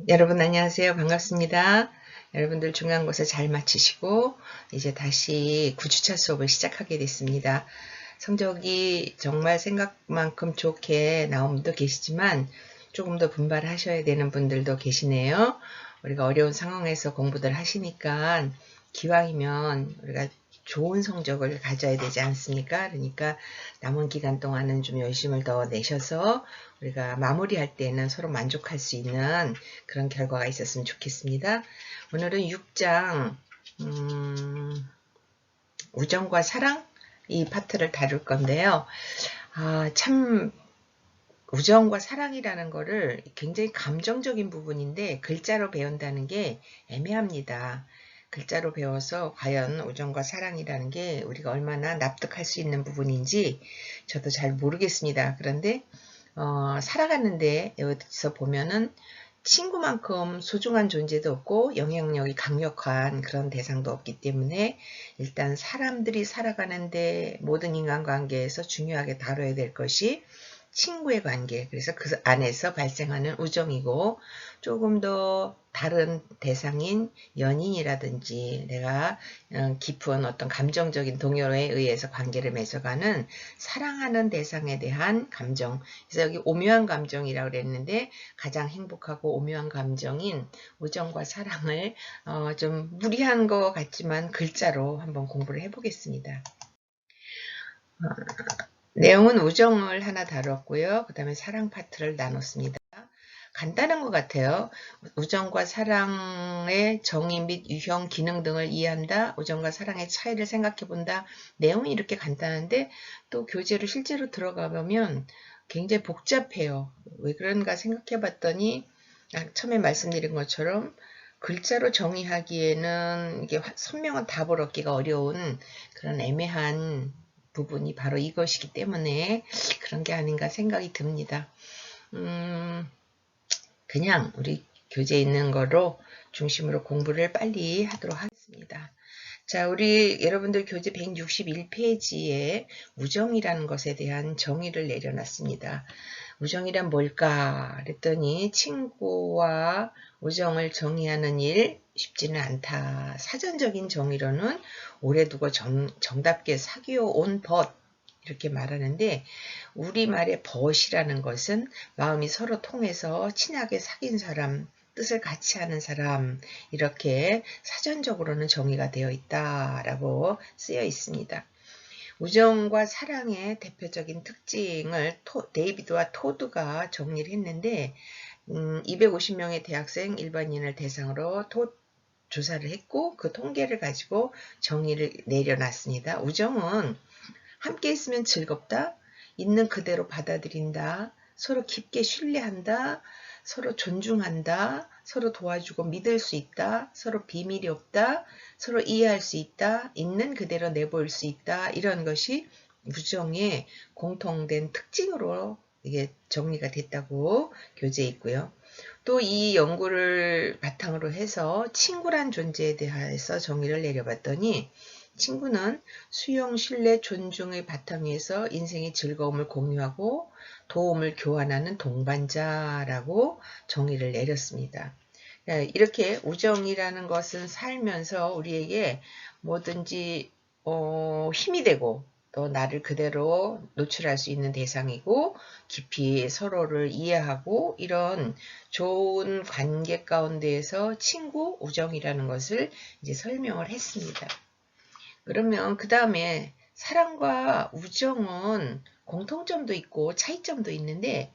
여러분 안녕하세요. 반갑습니다. 여러분들 중간고사 잘 마치시고 이제 다시 9주차 수업을 시작하게 됐습니다. 성적이 정말 생각만큼 좋게 나온 분도 계시지만 조금 더 분발하셔야 되는 분들도 계시네요. 우리가 어려운 상황에서 공부들 하시니까 기왕이면 우리가 좋은 성적을 가져야 되지 않습니까? 그러니까 남은 기간 동안은 좀 열심을 더 내셔서 우리가 마무리할 때는 서로 만족할 수 있는 그런 결과가 있었으면 좋겠습니다. 오늘은 6장 우정과 사랑 이 파트를 다룰 건데요. 참 우정과 사랑이라는 거를 굉장히 감정적인 부분인데 글자로 배운다는 게 애매합니다. 글자로 배워서 과연 우정과 사랑이라는 게 우리가 얼마나 납득할 수 있는 부분인지 저도 잘 모르겠습니다. 그런데 살아가는데 여기서 보면은 친구만큼 소중한 존재도 없고 영향력이 강력한 그런 대상도 없기 때문에 일단 사람들이 살아가는데 모든 인간관계에서 중요하게 다뤄야 될 것이 친구의 관계, 그래서 그 안에서 발생하는 우정이고 조금 더 다른 대상인 연인이라든지 내가 깊은 어떤 감정적인 동요에 의해서 관계를 맺어가는 사랑하는 대상에 대한 감정. 그래서 여기 오묘한 감정이라고 그랬는데 가장 행복하고 오묘한 감정인 우정과 사랑을 좀 무리한 것 같지만 글자로 한번 공부를 해보겠습니다. 내용은 우정을 하나 다뤘고요. 그 다음에 사랑 파트를 나눴습니다. 간단한 것 같아요. 우정과 사랑의 정의 및 유형, 기능 등을 이해한다. 우정과 사랑의 차이를 생각해 본다. 내용이 이렇게 간단한데 또 교재로 실제로 들어가 보면 굉장히 복잡해요. 왜 그런가 생각해 봤더니 처음에 말씀드린 것처럼 글자로 정의하기에는 이게 선명한 답을 얻기가 어려운 그런 애매한 부분이 바로 이것이기 때문에 그런 게 아닌가 생각이 듭니다. 그냥 우리 교재에 있는 거로 중심으로 공부를 빨리 하도록 하겠습니다. 자, 우리 여러분들 교재 161페이지에 우정이라는 것에 대한 정의를 내려놨습니다. 우정이란 뭘까? 그랬더니 친구와 우정을 정의하는 일 쉽지는 않다. 사전적인 정의로는 오래 두고 정답게 사귀어 온 벗 이렇게 말하는데 우리말의 벗이라는 것은 마음이 서로 통해서 친하게 사귄 사람, 뜻을 같이 하는 사람 이렇게 사전적으로는 정의가 되어 있다라고 쓰여 있습니다. 우정과 사랑의 대표적인 특징을 데이비드와 토드가 정리를 했는데 250명의 대학생 일반인을 대상으로 조사를 했고 그 통계를 가지고 정의를 내려놨습니다. 우정은 함께 있으면 즐겁다, 있는 그대로 받아들인다, 서로 깊게 신뢰한다, 서로 존중한다, 서로 도와주고 믿을 수 있다, 서로 비밀이 없다, 서로 이해할 수 있다, 있는 그대로 내보일 수 있다, 이런 것이 우정의 공통된 특징으로 이게 정리가 됐다고 교재에 있고요. 또 이 연구를 바탕으로 해서 친구란 존재에 대해서 정의를 내려봤더니 친구는 수용, 신뢰, 존중의 바탕에서 인생의 즐거움을 공유하고 도움을 교환하는 동반자라고 정의를 내렸습니다. 이렇게 우정이라는 것은 살면서 우리에게 뭐든지 힘이 되고 또 나를 그대로 노출할 수 있는 대상이고 깊이 서로를 이해하고 이런 좋은 관계 가운데에서 친구, 우정이라는 것을 이제 설명을 했습니다. 그러면 그 다음에 사랑과 우정은 공통점도 있고 차이점도 있는데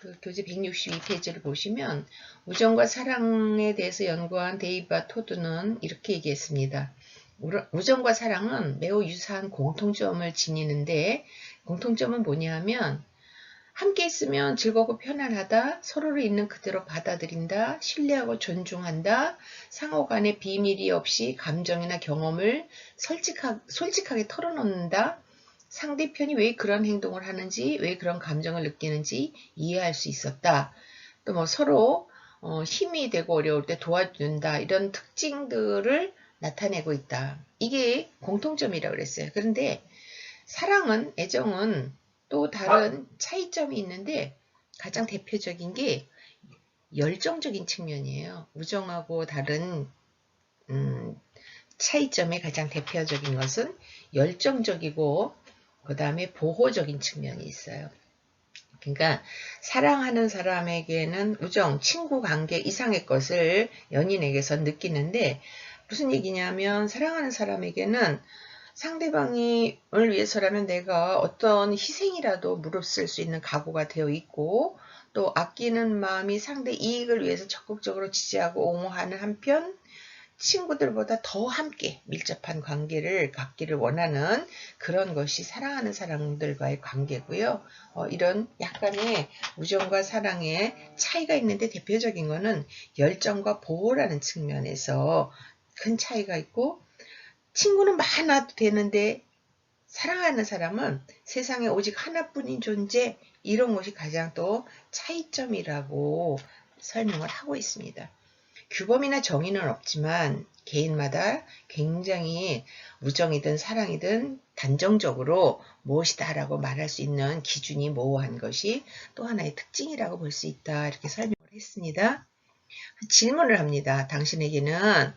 그 교재 162페이지를 보시면 우정과 사랑에 대해서 연구한 데이비와 토드는 이렇게 얘기했습니다. 우정과 사랑은 매우 유사한 공통점을 지니는데 공통점은 뭐냐 하면 함께 있으면 즐겁고 편안하다, 서로를 있는 그대로 받아들인다, 신뢰하고 존중한다, 상호 간에 비밀이 없이 감정이나 경험을 솔직하게 털어놓는다, 상대편이 왜 그런 행동을 하는지, 왜 그런 감정을 느끼는지 이해할 수 있었다. 또 뭐 서로 힘이 되고 어려울 때 도와준다. 이런 특징들을 나타내고 있다. 이게 공통점이라고 그랬어요. 그런데 사랑은, 애정은 또 다른 차이점이 있는데 가장 대표적인 게 열정적인 측면이에요. 우정하고 다른 차이점의 가장 대표적인 것은 열정적이고 그 다음에 보호적인 측면이 있어요. 그러니까 사랑하는 사람에게는 우정, 친구 관계 이상의 것을 연인에게서 느끼는데 무슨 얘기냐면 사랑하는 사람에게는 상대방을 위해서라면 내가 어떤 희생이라도 무릅쓸 수 있는 각오가 되어 있고 또 아끼는 마음이 상대 이익을 위해서 적극적으로 지지하고 옹호하는 한편 친구들보다 더 함께 밀접한 관계를 갖기를 원하는 그런 것이 사랑하는 사람들과의 관계고요. 이런 약간의 우정과 사랑의 차이가 있는데 대표적인 것은 열정과 보호라는 측면에서 큰 차이가 있고 친구는 많아도 되는데 사랑하는 사람은 세상에 오직 하나뿐인 존재 이런 것이 가장 또 차이점이라고 설명을 하고 있습니다. 규범이나 정의는 없지만 개인마다 굉장히 우정이든 사랑이든 단정적으로 무엇이다 라고 말할 수 있는 기준이 모호한 것이 또 하나의 특징이라고 볼 수 있다 이렇게 설명을 했습니다. 질문을 합니다. 당신에게는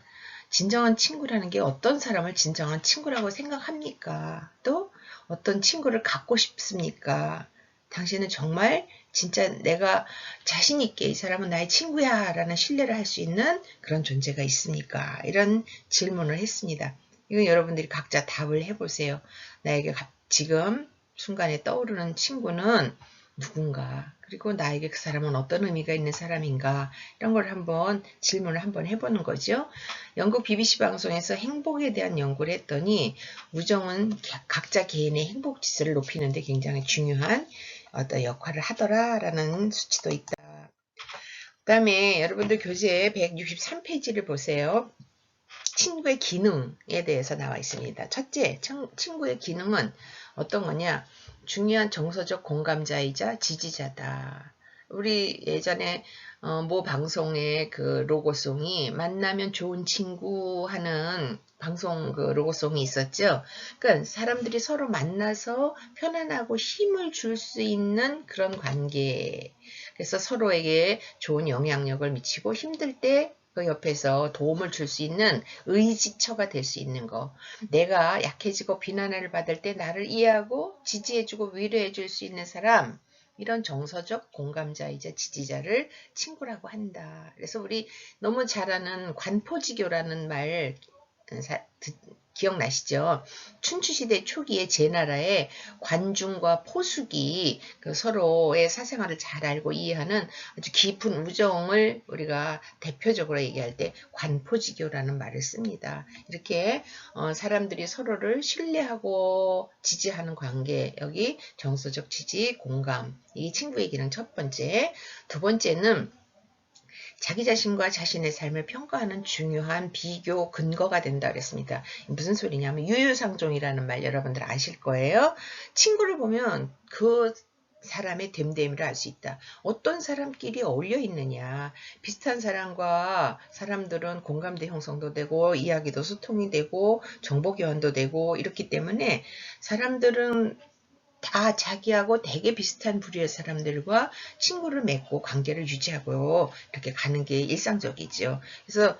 진정한 친구라는 게 어떤 사람을 진정한 친구라고 생각합니까? 또 어떤 친구를 갖고 싶습니까? 당신은 정말 진짜 내가 자신 있게 이 사람은 나의 친구야 라는 신뢰를 할 수 있는 그런 존재가 있습니까? 이런 질문을 했습니다. 이건 여러분들이 각자 답을 해보세요. 나에게 지금 순간에 떠오르는 친구는 누군가? 그리고 나에게 그 사람은 어떤 의미가 있는 사람인가? 이런 걸 한번 질문을 한번 해보는 거죠. 영국 BBC 방송에서 행복에 대한 연구를 했더니 우정은 각자 개인의 행복 지수를 높이는 데 굉장히 중요한 어떤 역할을 하더라라는 수치도 있다. 그 다음에 여러분들 교재 163페이지를 보세요. 친구의 기능에 대해서 나와 있습니다. 첫째, 친구의 기능은 어떤 거냐? 중요한 정서적 공감자이자 지지자다. 우리 예전에 모 방송의 그 로고송이 만나면 좋은 친구 하는 방송 그 로고송이 있었죠. 그러니까 사람들이 서로 만나서 편안하고 힘을 줄 수 있는 그런 관계. 그래서 서로에게 좋은 영향력을 미치고 힘들 때 그 옆에서 도움을 줄 수 있는 의지처가 될 수 있는 거. 내가 약해지고 비난을 받을 때 나를 이해하고 지지해주고 위로해줄 수 있는 사람. 이런 정서적 공감자이자 지지자를 친구라고 한다. 그래서 우리 너무 잘 아는 관포지교라는 말 기억나시죠? 춘추시대 초기에 제나라에 관중과 포숙이 그 서로의 사생활을 잘 알고 이해하는 아주 깊은 우정을 우리가 대표적으로 얘기할 때 관포지교라는 말을 씁니다. 이렇게 사람들이 서로를 신뢰하고 지지하는 관계, 여기 정서적 지지, 공감, 이 친구의 기능 첫 번째. 두 번째는 자기 자신과 자신의 삶을 평가하는 중요한 비교 근거가 된다 그랬습니다. 무슨 소리냐면 유유상종이라는 말 여러분들 아실 거예요. 친구를 보면 그 사람의 됨됨이를 알 수 있다. 어떤 사람끼리 어울려 있느냐. 비슷한 사람과 사람들은 공감대 형성도 되고 이야기도 소통이 되고 정보 교환도 되고 이렇기 때문에 사람들은 다 자기하고 되게 비슷한 부류의 사람들과 친구를 맺고 관계를 유지하고 이렇게 가는 게 일상적이죠. 그래서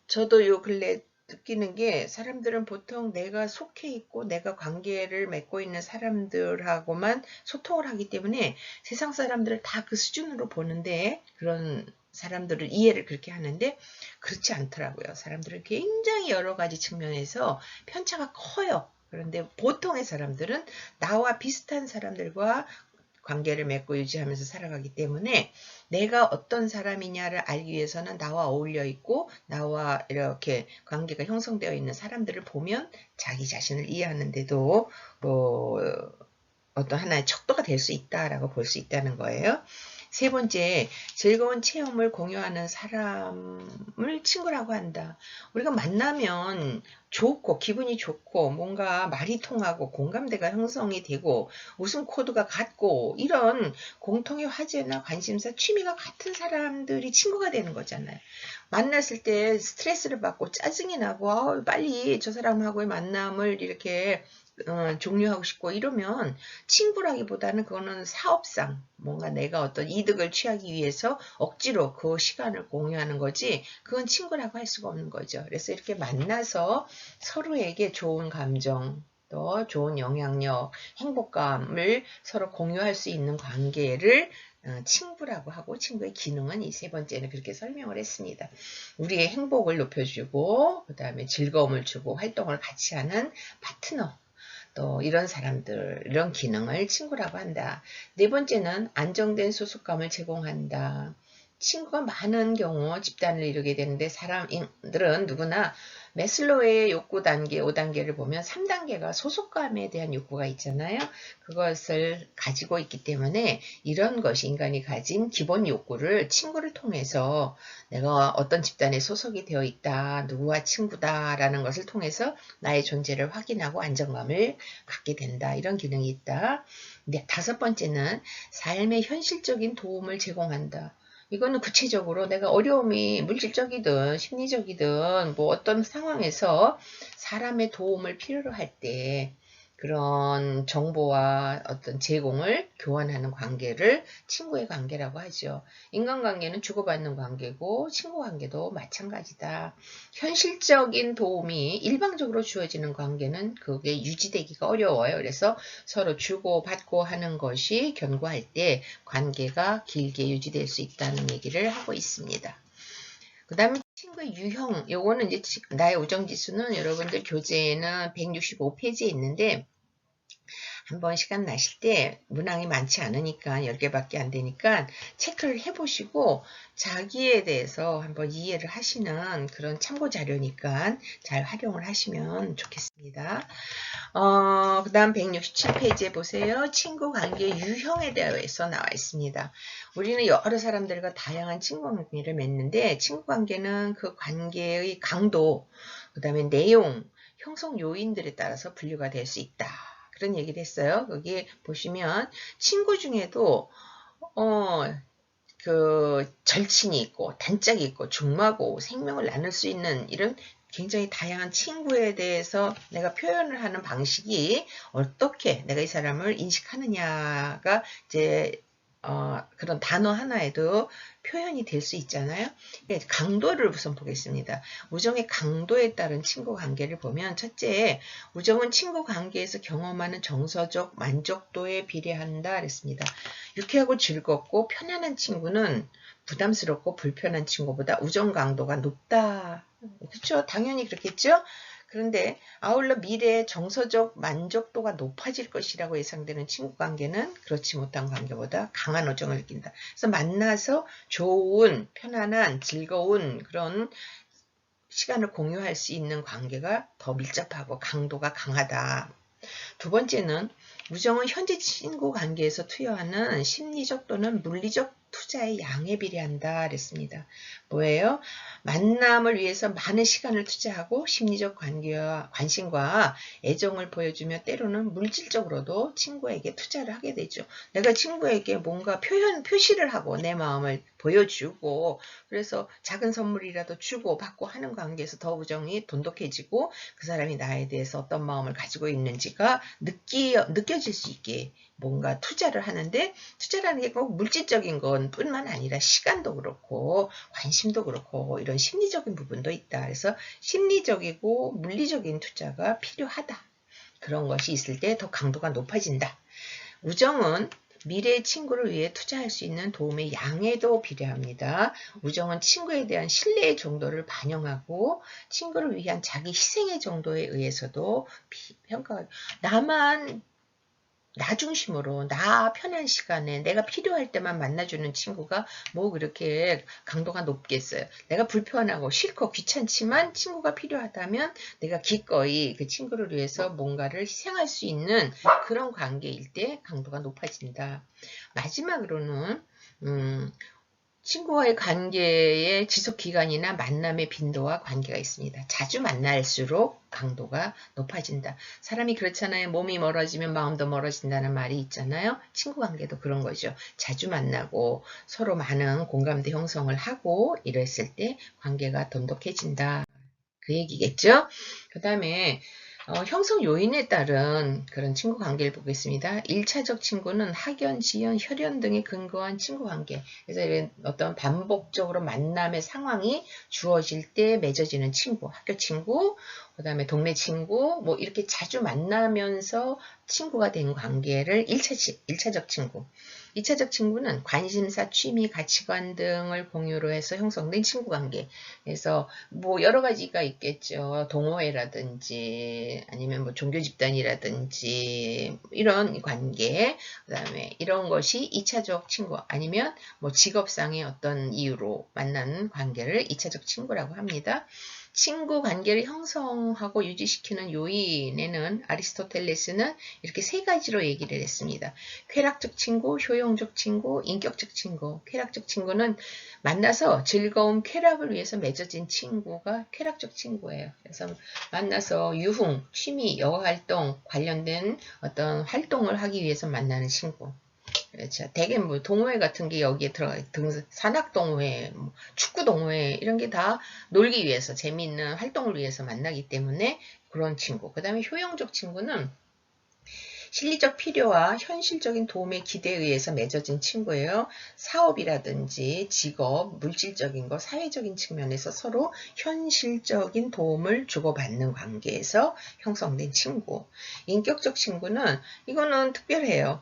저도 요 근래 느끼는 게 사람들은 보통 내가 속해 있고 내가 관계를 맺고 있는 사람들하고만 소통을 하기 때문에 세상 사람들을 다 그 수준으로 보는데 그런 사람들을 이해를 그렇게 하는데 그렇지 않더라고요. 사람들은 굉장히 여러 가지 측면에서 편차가 커요. 그런데 보통의 사람들은 나와 비슷한 사람들과 관계를 맺고 유지하면서 살아가기 때문에 내가 어떤 사람이냐를 알기 위해서는 나와 어울려 있고 나와 이렇게 관계가 형성되어 있는 사람들을 보면 자기 자신을 이해하는데도 어떤 하나의 척도가 될 수 있다라고 볼 수 있다는 거예요. 세 번째, 즐거운 체험을 공유하는 사람을 친구라고 한다. 우리가 만나면 좋고 기분이 좋고 뭔가 말이 통하고 공감대가 형성이 되고 웃음 코드가 같고 이런 공통의 화제나 관심사, 취미가 같은 사람들이 친구가 되는 거잖아요. 만났을 때 스트레스를 받고 짜증이 나고 빨리 저 사람하고의 만남을 이렇게 종료하고 싶고 이러면 친구라기보다는 그거는 사업상 뭔가 내가 어떤 이득을 취하기 위해서 억지로 그 시간을 공유하는 거지 그건 친구라고 할 수가 없는 거죠. 그래서 이렇게 만나서 서로에게 좋은 감정 또 좋은 영향력, 행복감을 서로 공유할 수 있는 관계를 친구라고 하고 친구의 기능은 이 세 번째는 그렇게 설명을 했습니다. 우리의 행복을 높여주고 그 다음에 즐거움을 주고 활동을 같이 하는 파트너 또 이런 사람들 이런 기능을 친구라고 한다. 네 번째는 안정된 소속감을 제공한다. 친구가 많은 경우 집단을 이루게 되는데 사람들은 누구나 매슬로우의 욕구 단계 5단계를 보면 3단계가 소속감에 대한 욕구가 있잖아요. 그것을 가지고 있기 때문에 이런 것이 인간이 가진 기본 욕구를 친구를 통해서 내가 어떤 집단에 소속이 되어 있다, 누구와 친구다라는 것을 통해서 나의 존재를 확인하고 안정감을 갖게 된다. 이런 기능이 있다. 네, 다섯 번째는 삶의 현실적인 도움을 제공한다. 이거는 구체적으로 내가 어려움이 물질적이든 심리적이든 뭐 어떤 상황에서 사람의 도움을 필요로 할 때 그런 정보와 어떤 제공을 교환하는 관계를 친구의 관계라고 하죠. 인간관계는 주고받는 관계고 친구 관계도 마찬가지다. 현실적인 도움이 일방적으로 주어지는 관계는 그게 유지되기가 어려워요. 그래서 서로 주고받고 하는 것이 견고할 때 관계가 길게 유지될 수 있다는 얘기를 하고 있습니다. 그 다음에 친구의 유형, 요거는 이제 나의 우정지수는 여러분들 교재에는 165페이지에 있는데 한번 시간 나실 때 문항이 많지 않으니까 10개밖에 안 되니까 체크를 해보시고 자기에 대해서 한번 이해를 하시는 그런 참고 자료니까 잘 활용을 하시면 좋겠습니다. 그 다음 167페이지에 보세요. 친구 관계 유형에 대해서 나와 있습니다. 우리는 여러 사람들과 다양한 친구 관계를 맺는데 친구 관계는 그 관계의 강도, 그 다음에 내용, 형성 요인들에 따라서 분류가 될 수 있다. 그런 얘기를 했어요. 거기 보시면 친구 중에도 그 절친이 있고 단짝이 있고 중마고 생명을 나눌 수 있는 이런 굉장히 다양한 친구에 대해서 내가 표현을 하는 방식이 어떻게 내가 이 사람을 인식하느냐가 이제 그런 단어 하나에도 표현이 될 수 있잖아요. 강도를 우선 보겠습니다. 우정의 강도에 따른 친구 관계를 보면 첫째, 우정은 친구 관계에서 경험하는 정서적 만족도에 비례한다 그랬습니다. 유쾌하고 즐겁고 편안한 친구는 부담스럽고 불편한 친구보다 우정 강도가 높다. 그렇죠? 당연히 그렇겠죠? 그런데 아울러 미래의 정서적 만족도가 높아질 것이라고 예상되는 친구 관계는 그렇지 못한 관계보다 강한 우정을 느낀다. 그래서 만나서 좋은, 편안한, 즐거운 그런 시간을 공유할 수 있는 관계가 더 밀접하고 강도가 강하다. 두 번째는 우정은 현재 친구 관계에서 투여하는 심리적 또는 물리적 투자의 양에 비례한다 그랬습니다. 뭐예요? 만남을 위해서 많은 시간을 투자하고 심리적 관계와 관심과 애정을 보여주며 때로는 물질적으로도 친구에게 투자를 하게 되죠. 내가 친구에게 뭔가 표시를 하고 내 마음을 보여주고 그래서 작은 선물이라도 주고 받고 하는 관계에서 더 우정이 돈독해지고 그 사람이 나에 대해서 어떤 마음을 가지고 있는지가 느껴질 수 있게 뭔가 투자를 하는데 투자라는 게 꼭 물질적인 건 뿐만 아니라 시간도 그렇고 관심도 그렇고 이런 심리적인 부분도 있다. 그래서 심리적이고 물리적인 투자가 필요하다. 그런 것이 있을 때 더 강도가 높아진다. 우정은 미래의 친구를 위해 투자할 수 있는 도움의 양에도 비례합니다. 우정은 친구에 대한 신뢰의 정도를 반영하고 친구를 위한 자기 희생의 정도에 의해서도 평가가 나 중심으로 나 편한 시간에 내가 필요할 때만 만나주는 친구가 뭐 그렇게 강도가 높겠어요. 내가 불편하고 싫고 귀찮지만 친구가 필요하다면 내가 기꺼이 그 친구를 위해서 뭔가를 희생할 수 있는 그런 관계일 때 강도가 높아진다. 마지막으로는 친구와의 관계의 지속기간이나 만남의 빈도와 관계가 있습니다. 자주 만날수록 강도가 높아진다. 사람이 그렇잖아요. 몸이 멀어지면 마음도 멀어진다는 말이 있잖아요. 친구 관계도 그런 거죠. 자주 만나고 서로 많은 공감대 형성을 하고 이랬을 때 관계가 돈독해진다. 그 얘기겠죠? 그 다음에 형성 요인에 따른 그런 친구 관계를 보겠습니다. 1차적 친구는 학연, 지연, 혈연 등에 근거한 친구 관계. 그래서 어떤 반복적으로 만남의 상황이 주어질 때 맺어지는 친구, 학교 친구, 그 다음에 동네 친구, 뭐 이렇게 자주 만나면서 친구가 된 관계를 1차적 친구. 2차적 친구는 관심사, 취미, 가치관 등을 공유로 해서 형성된 친구 관계. 그래서 뭐 여러 가지가 있겠죠. 동호회라든지 아니면 뭐 종교 집단이라든지 이런 관계. 그다음에 이런 것이 2차적 친구 아니면 뭐 직업상의 어떤 이유로 만나는 관계를 2차적 친구라고 합니다. 친구 관계를 형성하고 유지시키는 요인에는 아리스토텔레스는 이렇게 세 가지로 얘기를 했습니다. 쾌락적 친구, 효용적 친구, 인격적 친구. 쾌락적 친구는 만나서 즐거움, 쾌락을 위해서 맺어진 친구가 쾌락적 친구예요. 그래서 만나서 유흥, 취미, 여가활동 관련된 어떤 활동을 하기 위해서 만나는 친구. 그렇죠. 대개 뭐 동호회 같은 게 여기에 들어가 산악 동호회, 뭐 축구 동호회 이런 게 다 놀기 위해서 재미있는 활동을 위해서 만나기 때문에 그런 친구. 그다음에 효용적 친구는 실리적 필요와 현실적인 도움의 기대에 의해서 맺어진 친구예요. 사업이라든지 직업, 물질적인 거, 사회적인 측면에서 서로 현실적인 도움을 주고받는 관계에서 형성된 친구. 인격적 친구는 이거는 특별해요.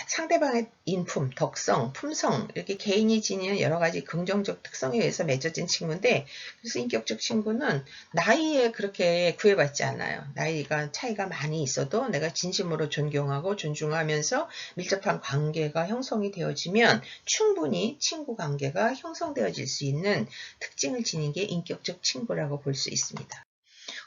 상대방의 인품, 덕성, 품성 이렇게 개인이 지니는 여러 가지 긍정적 특성에 의해서 맺어진 친구인데 그래서 인격적 친구는 나이에 그렇게 구애받지 않아요. 나이가 차이가 많이 있어도 내가 진심으로 존경하고 존중하면서 밀접한 관계가 형성이 되어지면 충분히 친구 관계가 형성되어질 수 있는 특징을 지닌 게 인격적 친구라고 볼 수 있습니다.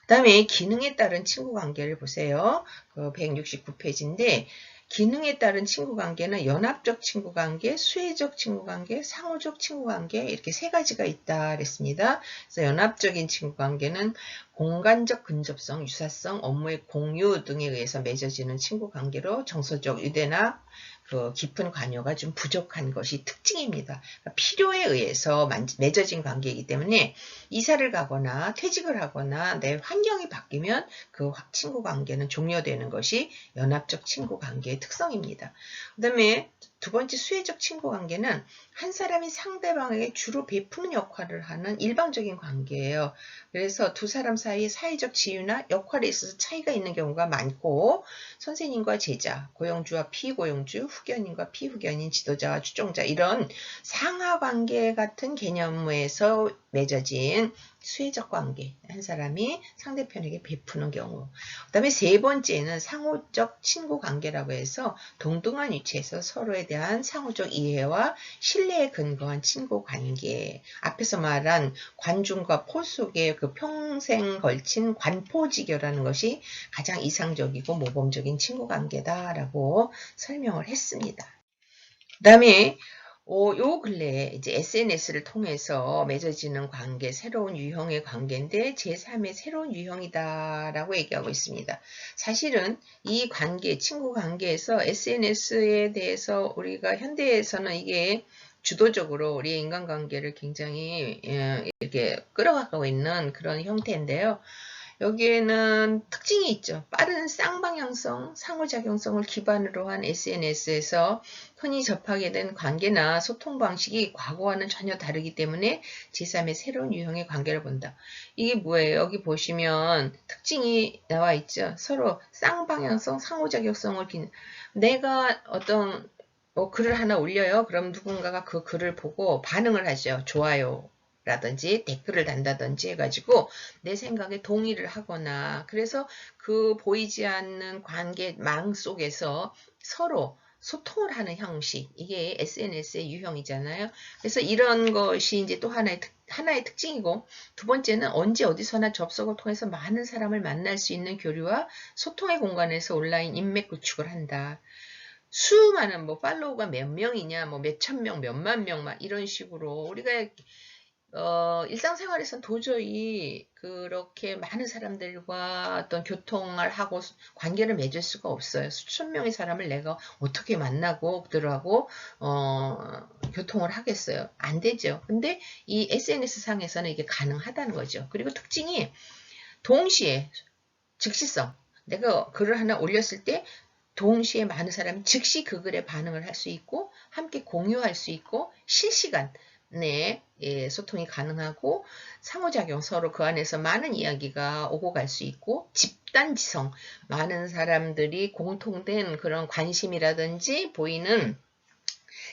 그 다음에 기능에 따른 친구 관계를 보세요. 그 169페이지인데 기능에 따른 친구 관계는 연합적 친구 관계, 수혜적 친구 관계, 상호적 친구 관계 이렇게 세 가지가 있다 그랬습니다. 그래서 연합적인 친구 관계는 공간적 근접성, 유사성, 업무의 공유 등에 의해서 맺어지는 친구 관계로 정서적 유대나 그 깊은 관여가 좀 부족한 것이 특징입니다. 그러니까 필요에 의해서 맺어진 관계이기 때문에 이사를 가거나 퇴직을 하거나 내 환경이 바뀌면 그 친구 관계는 종료되는 것이 연합적 친구 관계의 특성입니다. 그 다음에 두 번째 수혜적 친구 관계는 한 사람이 상대방에게 주로 베푸는 역할을 하는 일방적인 관계예요. 그래서 두 사람 사이에 사회적 지위나 역할에 있어서 차이가 있는 경우가 많고 선생님과 제자, 고용주와 피고용주, 후견인과 피후견인, 지도자와 추종자 이런 상하관계 같은 개념에서 맺어진 수혜적 관계, 한 사람이 상대편에게 베푸는 경우. 그 다음에 세 번째는 상호적 친구 관계라고 해서 동등한 위치에서 서로에 대한 상호적 이해와 신뢰에 근거한 친구 관계. 앞에서 말한 관중과 포 속의 그 평생 걸친 관포지교라는 것이 가장 이상적이고 모범적인 친구 관계다라고 설명을 했습니다. 그 다음에 요 근래에 이제 SNS를 통해서 맺어지는 관계, 새로운 유형의 관계인데 제3의 새로운 유형이다라고 얘기하고 있습니다. 사실은 이 관계, 친구 관계에서 SNS에 대해서 우리가 현대에서는 이게 주도적으로 우리의 인간관계를 굉장히 이렇게 끌어가고 있는 그런 형태인데요. 여기에는 특징이 있죠. 빠른 쌍방향성, 상호작용성을 기반으로 한 SNS에서 흔히 접하게 된 관계나 소통 방식이 과거와는 전혀 다르기 때문에 제3의 새로운 유형의 관계를 본다. 이게 뭐예요? 여기 보시면 특징이 나와 있죠. 서로 쌍방향성, 상호작용성을 내가 어떤 글을 하나 올려요. 그럼 누군가가 그 글을 보고 반응을 하죠. 좋아요. 라든지 댓글을 단다든지 해가지고 내 생각에 동의를 하거나 그래서 그 보이지 않는 관계망 속에서 서로 소통을 하는 형식 이게 SNS의 유형이잖아요. 그래서 이런 것이 이제 또 하나의 특징이고 두 번째는 언제 어디서나 접속을 통해서 많은 사람을 만날 수 있는 교류와 소통의 공간에서 온라인 인맥 구축을 한다. 수많은 뭐 팔로우가 몇 명이냐 뭐 몇천 명 몇만 명 막 이런 식으로 우리가 일상생활에서는 도저히 그렇게 많은 사람들과 어떤 교통을 하고 관계를 맺을 수가 없어요. 수천 명의 사람을 내가 어떻게 만나고 그들하고 교통을 하겠어요. 안 되죠. 근데 이 SNS 상에서는 이게 가능하다는 거죠. 그리고 특징이 동시에 즉시성. 내가 글을 하나 올렸을 때 동시에 많은 사람이 즉시 그 글에 반응을 할 수 있고 함께 공유할 수 있고 실시간에 소통이 가능하고 상호작용 서로 그 안에서 많은 이야기가 오고 갈 수 있고 집단지성 많은 사람들이 공통된 그런 관심이라든지 보이는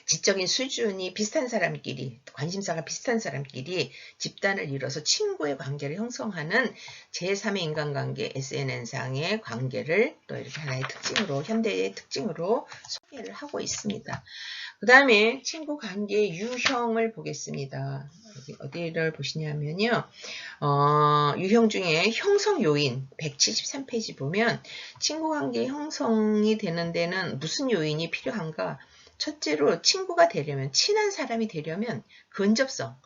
지적인 수준이 비슷한 사람끼리 관심사가 비슷한 사람끼리 집단을 이뤄서 친구의 관계를 형성하는 제3의 인간관계 SNS상의 관계를 또 이렇게 하나의 특징으로 현대의 특징으로 소개를 하고 있습니다. 그 다음에 친구 관계의 유형을 보겠습니다. 어디를 보시냐면요. 유형 중에 형성 요인 173페이지 보면 친구 관계 형성이 되는 데는 무슨 요인이 필요한가? 첫째로 친구가 되려면 친한 사람이 되려면 근접성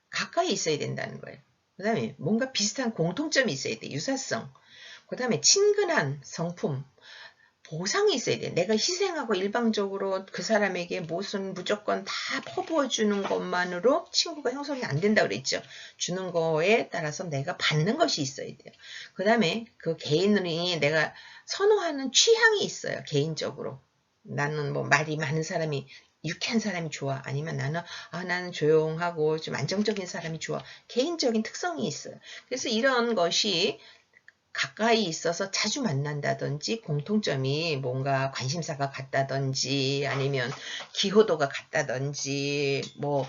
가까이 있어야 된다는 거예요. 그 다음에 뭔가 비슷한 공통점이 있어야 돼. 유사성. 그 다음에 친근한 성품 보상이 있어야 돼. 내가 희생하고 일방적으로 그 사람에게 무조건 다 퍼부어 주는 것만으로 친구가 형성이 안 된다고 그랬죠. 주는 거에 따라서 내가 받는 것이 있어야 돼요. 그 다음에 그 개인이 내가 선호하는 취향이 있어요. 개인적으로. 나는 뭐 말이 많은 사람이 유쾌한 사람이 좋아. 아니면 나는 조용하고 좀 안정적인 사람이 좋아. 개인적인 특성이 있어요. 그래서 이런 것이 가까이 있어서 자주 만난다든지 공통점이 뭔가 관심사가 같다든지 아니면 기호도가 같다든지 뭐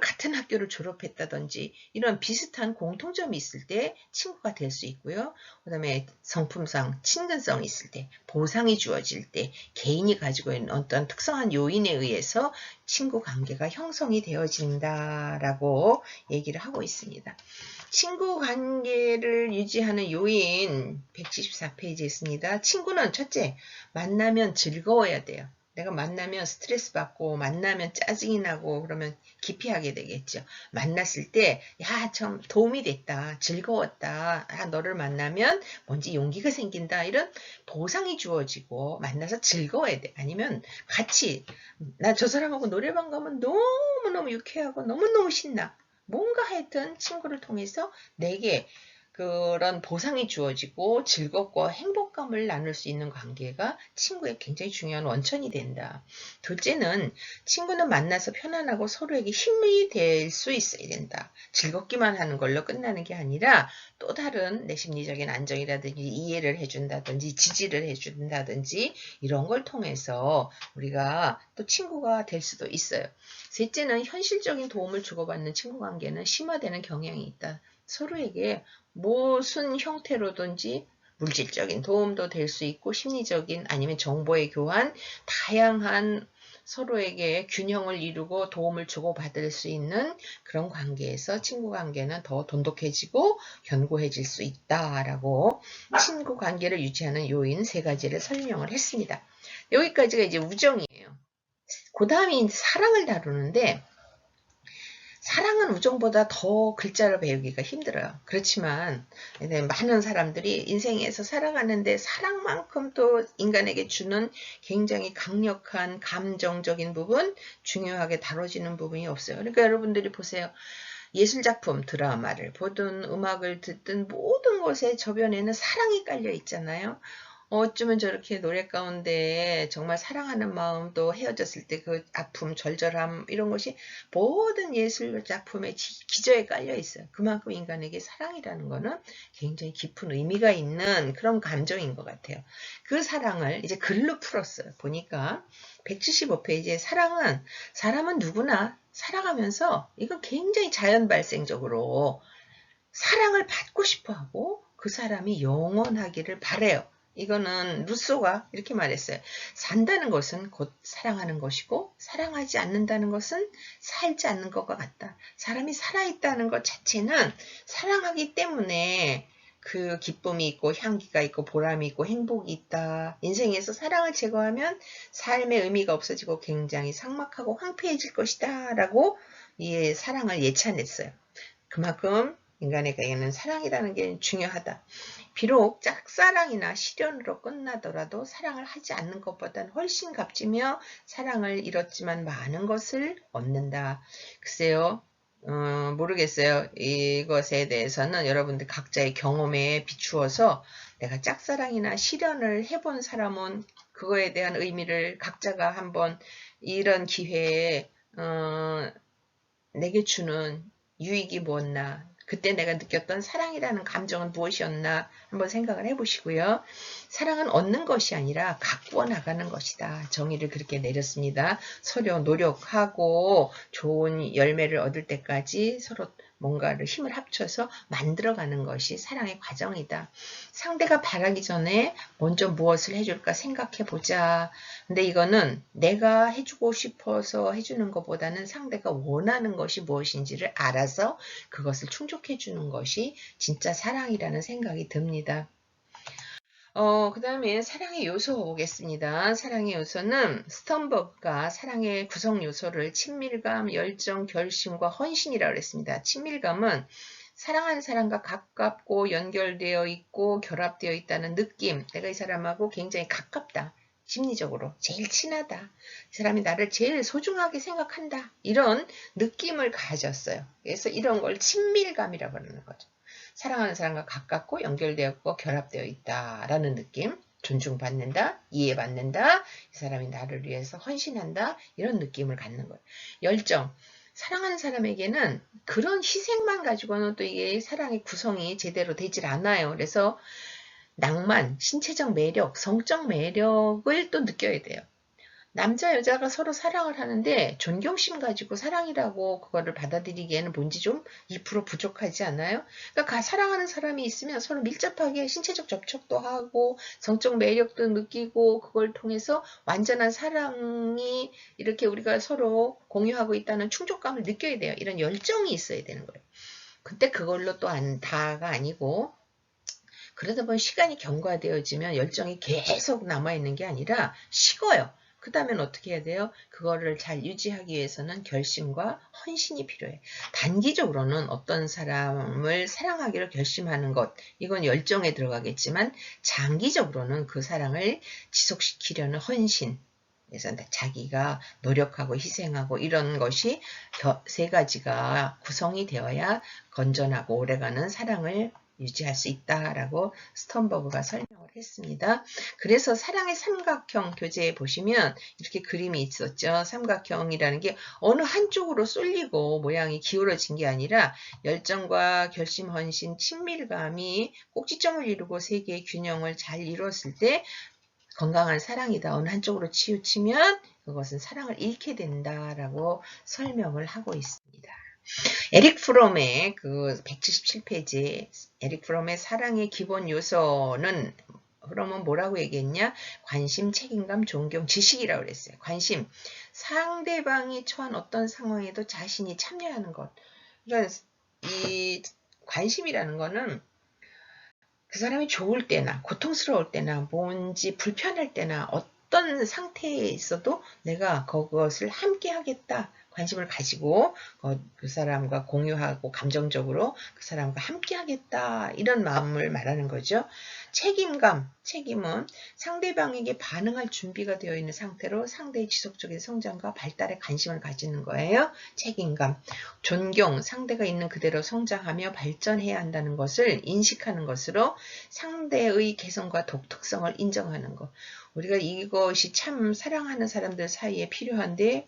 같은 학교를 졸업했다든지 이런 비슷한 공통점이 있을 때 친구가 될 수 있고요. 그 다음에 성품상 친근성이 있을 때 보상이 주어질 때 개인이 가지고 있는 어떤 특성한 요인에 의해서 친구 관계가 형성이 되어진다라고 얘기를 하고 있습니다. 친구 관계를 유지하는 요인 174페이지에 있습니다. 친구는 첫째, 만나면 즐거워야 돼요. 내가 만나면 스트레스 받고 만나면 짜증이 나고 그러면 기피하게 되겠죠. 만났을 때 참 도움이 됐다. 즐거웠다. 너를 만나면 뭔지 용기가 생긴다. 이런 보상이 주어지고 만나서 즐거워야 돼. 아니면 같이 나 저 사람하고 노래방 가면 너무너무 유쾌하고 너무너무 신나. 뭔가 하여튼 친구를 통해서 내게 그런 보상이 주어지고 즐겁고 행복감을 나눌 수 있는 관계가 친구의 굉장히 중요한 원천이 된다. 둘째는 친구는 만나서 편안하고 서로에게 힘이 될 수 있어야 된다. 즐겁기만 하는 걸로 끝나는 게 아니라 또 다른 내 심리적인 안정이라든지 이해를 해준다든지 지지를 해준다든지 이런 걸 통해서 우리가 또 친구가 될 수도 있어요. 셋째는 현실적인 도움을 주고받는 친구 관계는 심화되는 경향이 있다. 서로에게 무슨 형태로든지 물질적인 도움도 될 수 있고 심리적인 아니면 정보의 교환, 다양한 서로에게 균형을 이루고 도움을 주고받을 수 있는 그런 관계에서 친구 관계는 더 돈독해지고 견고해질 수 있다라고 친구 관계를 유지하는 요인 3가지를 설명을 했습니다. 여기까지가 이제 우정이에요. 그 다음이 사랑을 다루는데 사랑은 우정보다 더 글자로 배우기가 힘들어요. 그렇지만 많은 사람들이 인생에서 살아가는데 사랑만큼 또 인간에게 주는 굉장히 강력한 감정적인 부분, 중요하게 다뤄지는 부분이 없어요. 그러니까 여러분들이 보세요. 예술작품, 드라마를 보든 음악을 듣든 모든 것에 저변에는 사랑이 깔려 있잖아요. 어쩌면 저렇게 노래 가운데 정말 사랑하는 마음도 헤어졌을 때 그 아픔, 절절함 이런 것이 모든 예술 작품의 기저에 깔려 있어요. 그만큼 인간에게 사랑이라는 거는 굉장히 깊은 의미가 있는 그런 감정인 것 같아요. 그 사랑을 이제 글로 풀었어요. 보니까 175페이지에 사람은 누구나 살아가면서 이거 굉장히 자연 발생적으로 사랑을 받고 싶어하고 그 사람이 영원하기를 바래요. 이거는 루소가 이렇게 말했어요. 산다는 것은 곧 사랑하는 것이고 사랑하지 않는다는 것은 살지 않는 것과 같다. 사람이 살아있다는 것 자체는 사랑하기 때문에 그 기쁨이 있고 향기가 있고 보람이 있고 행복이 있다. 인생에서 사랑을 제거하면 삶의 의미가 없어지고 굉장히 삭막하고 황폐해질 것이다. 라고 이 사랑을 예찬했어요. 그만큼 인간에게는 사랑이라는 게 중요하다. 비록 짝사랑이나 실연으로 끝나더라도 사랑을 하지 않는 것보다는 훨씬 값지며 사랑을 잃었지만 많은 것을 얻는다. 글쎄요. 모르겠어요. 이것에 대해서는 여러분들 각자의 경험에 비추어서 내가 짝사랑이나 실연을 해본 사람은 그거에 대한 의미를 각자가 한번 이런 기회에 내게 주는 유익이 무엇나, 그때 내가 느꼈던 사랑이라는 감정은 무엇이었나 한번 생각을 해보시고요. 사랑은 얻는 것이 아니라 가꾸어 나가는 것이다. 정의를 그렇게 내렸습니다. 서로 노력하고 좋은 열매를 얻을 때까지 서로 뭔가를 힘을 합쳐서 만들어가는 것이 사랑의 과정이다. 상대가 바라기 전에 먼저 무엇을 해줄까 생각해보자. 근데 이거는 내가 해주고 싶어서 해주는 것보다는 상대가 원하는 것이 무엇인지를 알아서 그것을 충족해주는 것이 진짜 사랑이라는 생각이 듭니다. 그 다음에 사랑의 요소 보겠습니다. 사랑의 요소는 스턴버그가 사랑의 구성 요소를 친밀감, 열정, 결심과 헌신이라고 했습니다. 친밀감은 사랑하는 사람과 가깝고 연결되어 있고 결합되어 있다는 느낌, 내가 이 사람하고 굉장히 가깝다. 심리적으로 제일 친하다. 이 사람이 나를 제일 소중하게 생각한다. 이런 느낌을 가졌어요. 그래서 이런 걸 친밀감이라고 하는 거죠. 사랑하는 사람과 가깝고 연결되었고 결합되어 있다라는 느낌, 존중받는다, 이해받는다, 이 사람이 나를 위해서 헌신한다, 이런 느낌을 갖는 거예요. 열정, 사랑하는 사람에게는 그런 희생만 가지고는 또 이게 사랑의 구성이 제대로 되질 않아요. 그래서 낭만, 신체적 매력, 성적 매력을 또 느껴야 돼요. 남자 여자가 서로 사랑을 하는데 존경심 가지고 사랑이라고 그거를 받아들이기에는 뭔지 좀 2% 부족하지 않아요? 그러니까 사랑하는 사람이 있으면 서로 밀접하게 신체적 접촉도 하고 성적 매력도 느끼고 그걸 통해서 완전한 사랑이 이렇게 우리가 서로 공유하고 있다는 충족감을 느껴야 돼요. 이런 열정이 있어야 되는 거예요. 근데 그걸로 또 다가 아니고 그러다 보면 시간이 경과되어지면 열정이 계속 남아있는 게 아니라 식어요. 그 다음엔 어떻게 해야 돼요? 그거를 잘 유지하기 위해서는 결심과 헌신이 필요해. 단기적으로는 어떤 사람을 사랑하기로 결심하는 것, 이건 열정에 들어가겠지만 장기적으로는 그 사랑을 지속시키려는 헌신, 그래서 자기가 노력하고 희생하고 이런 것이 세 가지가 구성이 되어야 건전하고 오래가는 사랑을 유지할 수 있다라고 스턴버그가 설명을 했습니다. 그래서 사랑의 삼각형 교재에 보시면 이렇게 그림이 있었죠. 삼각형이라는 게 어느 한쪽으로 쏠리고 모양이 기울어진 게 아니라 열정과 결심, 헌신, 친밀감이 꼭지점을 이루고 세 개의 균형을 잘 이뤘을 때 건강한 사랑이다. 어느 한쪽으로 치우치면 그것은 사랑을 잃게 된다라고 설명을 하고 있습니다. 에릭 프롬의 그 177페이지 에릭 프롬의 사랑의 기본 요소는 프롬은 뭐라고 얘기했냐? 관심, 책임감, 존경, 지식이라고 그랬어요. 관심, 상대방이 처한 어떤 상황에도 자신이 참여하는 것. 그러니까 이 관심이라는 거는 그 사람이 좋을 때나 고통스러울 때나 뭔지 불편할 때나 어떤 상태에 있어도 내가 그것을 함께 하겠다. 관심을 가지고 그 사람과 공유하고 감정적으로 그 사람과 함께 하겠다. 이런 마음을 말하는 거죠. 책임감, 책임은 상대방에게 반응할 준비가 되어 있는 상태로 상대의 지속적인 성장과 발달에 관심을 가지는 거예요. 책임감. 존경, 상대가 있는 그대로 성장하며 발전해야 한다는 것을 인식하는 것으로 상대의 개성과 독특성을 인정하는 것. 우리가 이것이 참 사랑하는 사람들 사이에 필요한데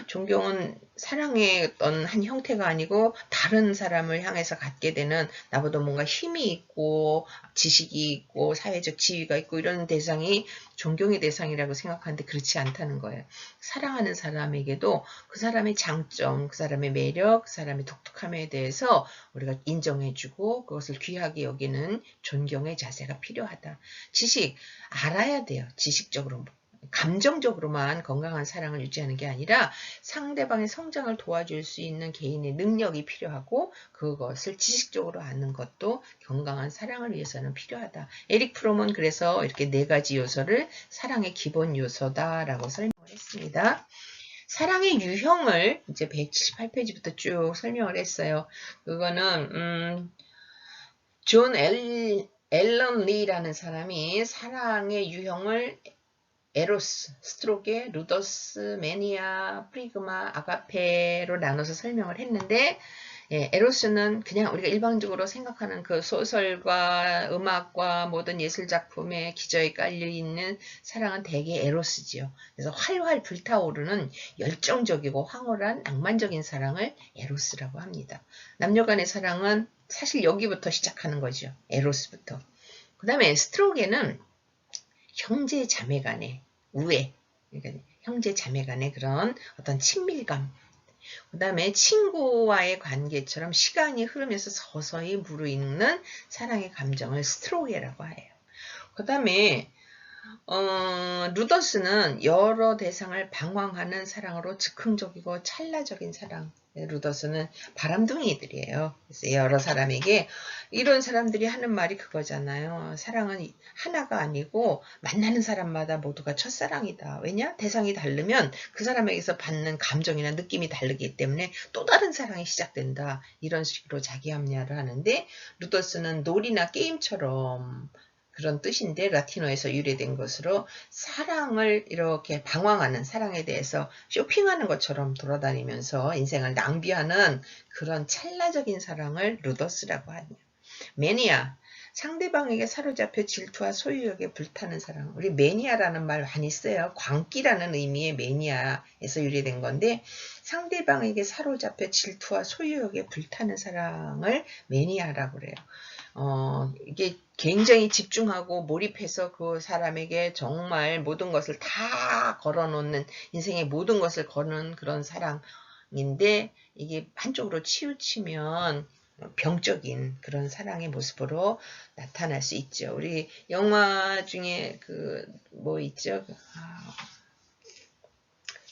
존경은 사랑의 어떤 한 형태가 아니고 다른 사람을 향해서 갖게 되는 나보다 뭔가 힘이 있고 지식이 있고 사회적 지위가 있고 이런 대상이 존경의 대상이라고 생각하는데 그렇지 않다는 거예요. 사랑하는 사람에게도 그 사람의 장점, 그 사람의 매력, 그 사람의 독특함에 대해서 우리가 인정해주고 그것을 귀하게 여기는 존경의 자세가 필요하다. 지식 알아야 돼요. 지식적으로. 감정적으로만 건강한 사랑을 유지하는 게 아니라 상대방의 성장을 도와줄 수 있는 개인의 능력이 필요하고 그것을 지식적으로 아는 것도 건강한 사랑을 위해서는 필요하다. 에릭 프롬은 그래서 이렇게 4가지 요소를 사랑의 기본 요소다라고 설명을 했습니다. 사랑의 유형을 이제 178페이지부터 쭉 설명을 했어요. 그거는 존 앨런 리라는 사람이 사랑의 유형을 에로스, 스트로게, 루더스, 매니아, 프리그마, 아가페로 나눠서 설명을 했는데 예, 에로스는 그냥 우리가 일반적으로 생각하는 그 소설과 음악과 모든 예술작품에 기저에 깔려있는 사랑은 대개 에로스지요. 그래서 활활 불타오르는 열정적이고 황홀한 낭만적인 사랑을 에로스라고 합니다. 남녀 간의 사랑은 사실 여기부터 시작하는 거죠. 에로스부터. 그 다음에 스트로게는 형제 자매 간의 우애, 그러니까 형제 자매 간의 그런 어떤 친밀감, 그 다음에 친구와의 관계처럼 시간이 흐르면서 서서히 무르익는 사랑의 감정을 스트로게라고 해요. 그 다음에 루더스는 여러 대상을 방황하는 사랑으로 즉흥적이고 찰나적인 사랑. 루더스는 바람둥이들이에요. 그래서 여러 사람에게 이런 사람들이 하는 말이 그거잖아요. 사랑은 하나가 아니고 만나는 사람마다 모두가 첫사랑이다. 왜냐? 대상이 다르면 그 사람에게서 받는 감정이나 느낌이 다르기 때문에 또 다른 사랑이 시작된다. 이런 식으로 자기 합리화를 하는데 루더스는 놀이나 게임처럼 그런 뜻인데 라틴어에서 유래된 것으로 사랑을 이렇게 방황하는 사랑에 대해서 쇼핑하는 것처럼 돌아다니면서 인생을 낭비하는 그런 찰나적인 사랑을 루더스라고 하네요. 매니아, 상대방에게 사로잡혀 질투와 소유욕에 불타는 사랑. 우리 매니아라는 말 많이 써요. 광기라는 의미의 매니아에서 유래된 건데 상대방에게 사로잡혀 질투와 소유욕에 불타는 사랑을 매니아라고 그래요. 이게 굉장히 집중하고 몰입해서 그 사람에게 정말 모든 것을 다 걸어놓는, 인생의 모든 것을 거는 그런 사랑인데, 이게 한쪽으로 치우치면 병적인 그런 사랑의 모습으로 나타날 수 있죠. 우리 영화 중에 뭐 있죠?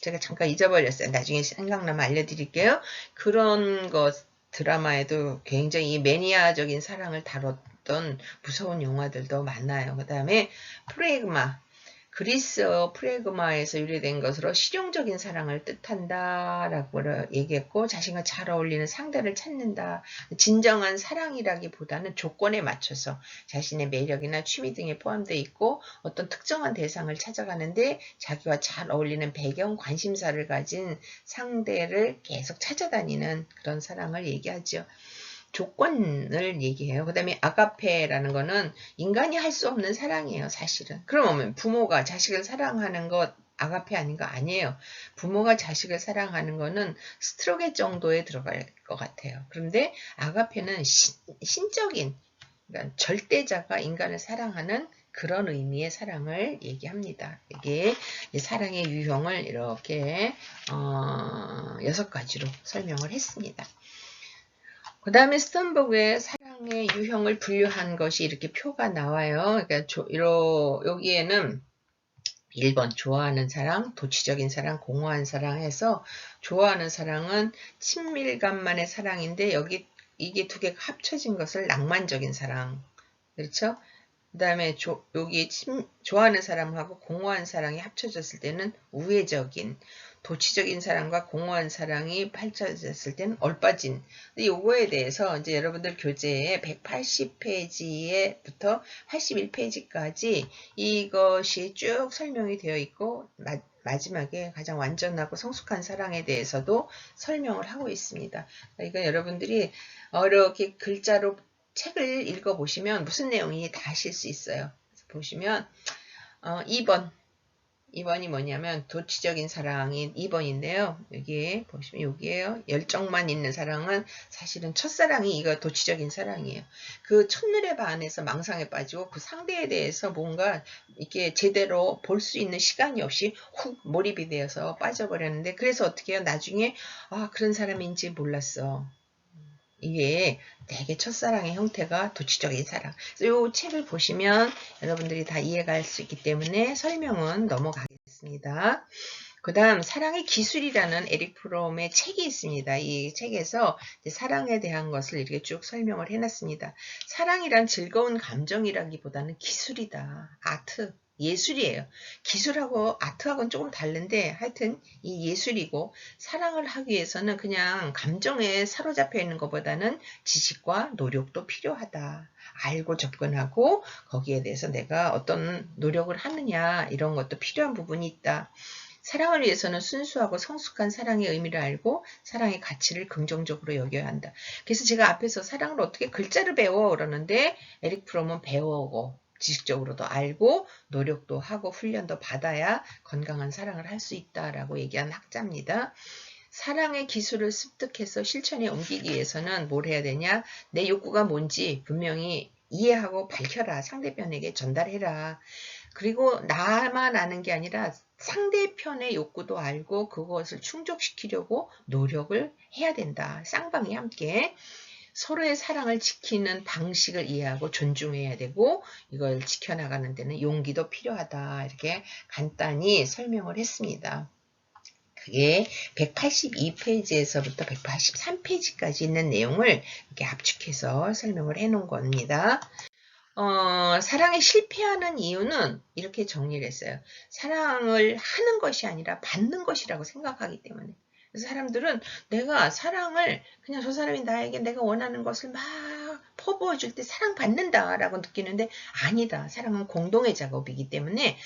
제가 잠깐 잊어버렸어요. 나중에 생각나면 알려드릴게요. 그런 것 드라마에도 굉장히 매니아적인 사랑을 다뤘던 무서운 영화들도 많아요. 그 다음에 프레그마, 그리스어 프레그마에서 유래된 것으로 실용적인 사랑을 뜻한다라고 얘기했고 자신과 잘 어울리는 상대를 찾는다. 진정한 사랑이라기보다는 조건에 맞춰서 자신의 매력이나 취미 등에 포함되어 있고 어떤 특정한 대상을 찾아가는데 자기와 잘 어울리는 배경, 관심사를 가진 상대를 계속 찾아다니는 그런 사랑을 얘기하죠. 조건을 얘기해요. 그 다음에 아가페라는 거는 인간이 할 수 없는 사랑이에요, 사실은. 그러면 부모가 자식을 사랑하는 것 아가페 아닌 거 아니에요. 부모가 자식을 사랑하는 거는 스트로게 정도에 들어갈 것 같아요. 그런데 아가페는 신적인, 그러니까 절대자가 인간을 사랑하는 그런 의미의 사랑을 얘기합니다. 이게 사랑의 유형을 이렇게 6가지로 설명을 했습니다. 그 다음에 스턴버그의 사랑의 유형을 분류한 것이 이렇게 표가 나와요. 그러니까 여기에는 1번 좋아하는 사랑, 도취적인 사랑, 공허한 사랑 해서 좋아하는 사랑은 친밀감만의 사랑인데 이게 두 개가 합쳐진 것을 낭만적인 사랑. 그렇죠? 그 다음에 여기 좋아하는 사람하고 공허한 사랑이 합쳐졌을 때는 우애적인, 도취적인 사랑과 공허한 사랑이 합쳐졌을 때는 얼빠진. 요거에 대해서 이제 여러분들 교재에 180페이지에부터 81페이지까지 이것이 쭉 설명이 되어 있고 마지막에 가장 완전하고 성숙한 사랑에 대해서도 설명을 하고 있습니다. 이건 여러분들이 이렇게 글자로 책을 읽어보시면 무슨 내용이 다 아실 수 있어요. 그래서 보시면 2번이 뭐냐면 도취적인 사랑이 2번인데요. 여기에 보시면 여기에요. 열정만 있는 사랑은 사실은 첫사랑이 이거 도취적인 사랑이에요. 그 첫눈에 반해서 망상에 빠지고 그 상대에 대해서 뭔가 이렇게 제대로 볼 수 있는 시간이 없이 훅 몰입이 되어서 빠져버렸는데 그래서 어떻게 해요? 나중에 그런 사람인지 몰랐어. 이게 되게 첫사랑의 형태가 도취적인 사랑. 그래서 이 책을 보시면 여러분들이 다 이해가 할 수 있기 때문에 설명은 넘어가겠습니다. 그 다음 사랑의 기술이라는 에릭 프롬의 책이 있습니다. 이 책에서 사랑에 대한 것을 이렇게 쭉 설명을 해놨습니다. 사랑이란 즐거운 감정이라기보다는 기술이다. 아트. 예술이에요. 기술하고 아트하고는 조금 다른데 하여튼 이 예술이고 사랑을 하기 위해서는 그냥 감정에 사로잡혀 있는 것보다는 지식과 노력도 필요하다. 알고 접근하고 거기에 대해서 내가 어떤 노력을 하느냐 이런 것도 필요한 부분이 있다. 사랑을 위해서는 순수하고 성숙한 사랑의 의미를 알고 사랑의 가치를 긍정적으로 여겨야 한다. 그래서 제가 앞에서 사랑을 어떻게 글자를 배워 그러는데 에릭 프롬은 배워오고 지식적으로도 알고 노력도 하고 훈련도 받아야 건강한 사랑을 할 수 있다라고 얘기한 학자입니다. 사랑의 기술을 습득해서 실천에 옮기기 위해서는 뭘 해야 되냐? 내 욕구가 뭔지 분명히 이해하고 밝혀라. 상대편에게 전달해라. 그리고 나만 아는 게 아니라 상대편의 욕구도 알고 그것을 충족시키려고 노력을 해야 된다. 쌍방이 함께 서로의 사랑을 지키는 방식을 이해하고 존중해야 되고 이걸 지켜나가는 데는 용기도 필요하다. 이렇게 간단히 설명을 했습니다. 그게 182페이지에서부터 183페이지까지 있는 내용을 이렇게 압축해서 설명을 해 놓은 겁니다. 사랑에 실패하는 이유는 이렇게 정리를 했어요. 사랑을 하는 것이 아니라 받는 것이라고 생각하기 때문에. 그래서 사람들은 내가 사랑을 그냥 저 사람이 나에게 내가 원하는 것을 막 퍼부어 줄 때 사랑받는다라고 느끼는데 아니다. 사랑은 공동의 작업이기 때문에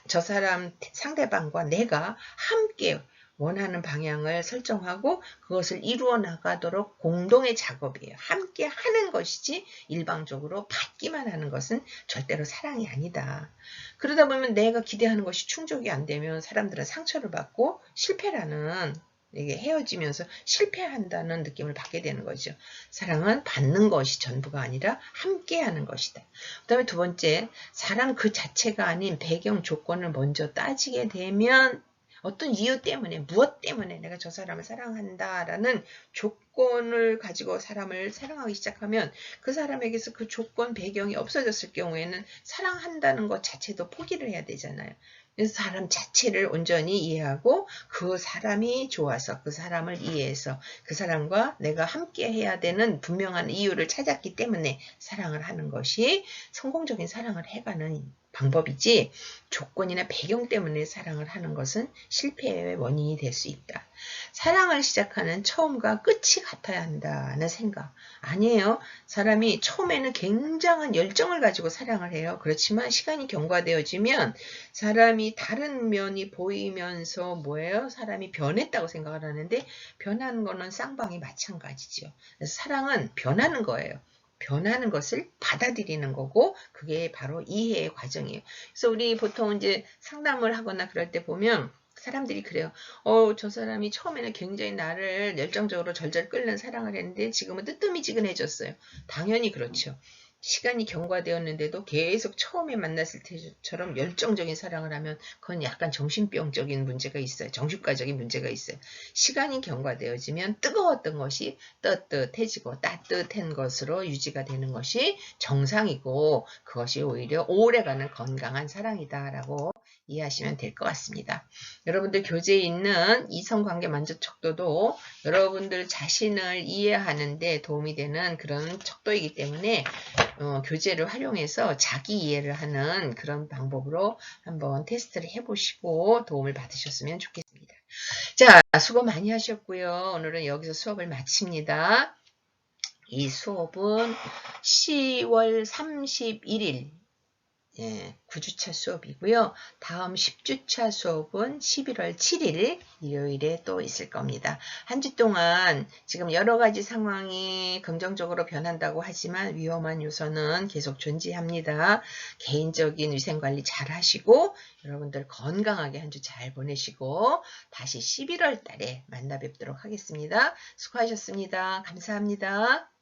저 사람 상대방과 내가 함께 원하는 방향을 설정하고 그것을 이루어 나가도록 공동의 작업이에요. 함께 하는 것이지 일방적으로 받기만 하는 것은 절대로 사랑이 아니다. 그러다 보면 내가 기대하는 것이 충족이 안 되면 사람들은 상처를 받고 실패라는 이게 헤어지면서 실패한다는 느낌을 받게 되는 거죠. 사랑은 받는 것이 전부가 아니라 함께하는 것이다. 그 다음에 두 번째, 사랑 그 자체가 아닌 배경 조건을 먼저 따지게 되면 어떤 이유 때문에 무엇 때문에 내가 저 사람을 사랑한다라는 조건을 가지고 사람을 사랑하기 시작하면 그 사람에게서 그 조건 배경이 없어졌을 경우에는 사랑한다는 것 자체도 포기를 해야 되잖아요. 그래서 사람 자체를 온전히 이해하고 그 사람이 좋아서 그 사람을 이해해서 그 사람과 내가 함께 해야 되는 분명한 이유를 찾았기 때문에 사랑을 하는 것이 성공적인 사랑을 해가는 방법이지 조건이나 배경 때문에 사랑을 하는 것은 실패의 원인이 될 수 있다. 사랑을 시작하는 처음과 끝이 같아야 한다는 생각. 아니에요. 사람이 처음에는 굉장한 열정을 가지고 사랑을 해요. 그렇지만 시간이 경과되어지면 사람이 다른 면이 보이면서 뭐예요? 사람이 변했다고 생각을 하는데 변하는 거는 쌍방이 마찬가지죠. 그래서 사랑은 변하는 거예요. 변하는 것을 받아들이는 거고 그게 바로 이해의 과정이에요. 그래서 우리 보통 이제 상담을 하거나 그럴 때 보면 사람들이 그래요. 저 사람이 처음에는 굉장히 나를 열정적으로 절절 끓는 사랑을 했는데 지금은 뜨뜨미지근해졌어요. 당연히 그렇죠. 시간이 경과되었는데도 계속 처음에 만났을 때처럼 열정적인 사랑을 하면 그건 약간 정신병적인 문제가 있어요. 정신과적인 문제가 있어요. 시간이 경과되어지면 뜨거웠던 것이 떳떳해지고 따뜻한 것으로 유지가 되는 것이 정상이고 그것이 오히려 오래가는 건강한 사랑이다라고 이해하시면 될 것 같습니다. 여러분들 교재에 있는 이성관계 만족척도도 여러분들 자신을 이해하는 데 도움이 되는 그런 척도이기 때문에 교재를 활용해서 자기 이해를 하는 그런 방법으로 한번 테스트를 해보시고 도움을 받으셨으면 좋겠습니다. 자, 수고 많이 하셨고요. 오늘은 여기서 수업을 마칩니다. 이 수업은 10월 31일 9주차 수업이고요. 다음 10주차 수업은 11월 7일 일요일에 또 있을 겁니다. 한 주 동안 지금 여러 가지 상황이 긍정적으로 변한다고 하지만 위험한 요소는 계속 존재합니다. 개인적인 위생관리 잘 하시고 여러분들 건강하게 한 주 잘 보내시고 다시 11월 달에 만나 뵙도록 하겠습니다. 수고하셨습니다. 감사합니다.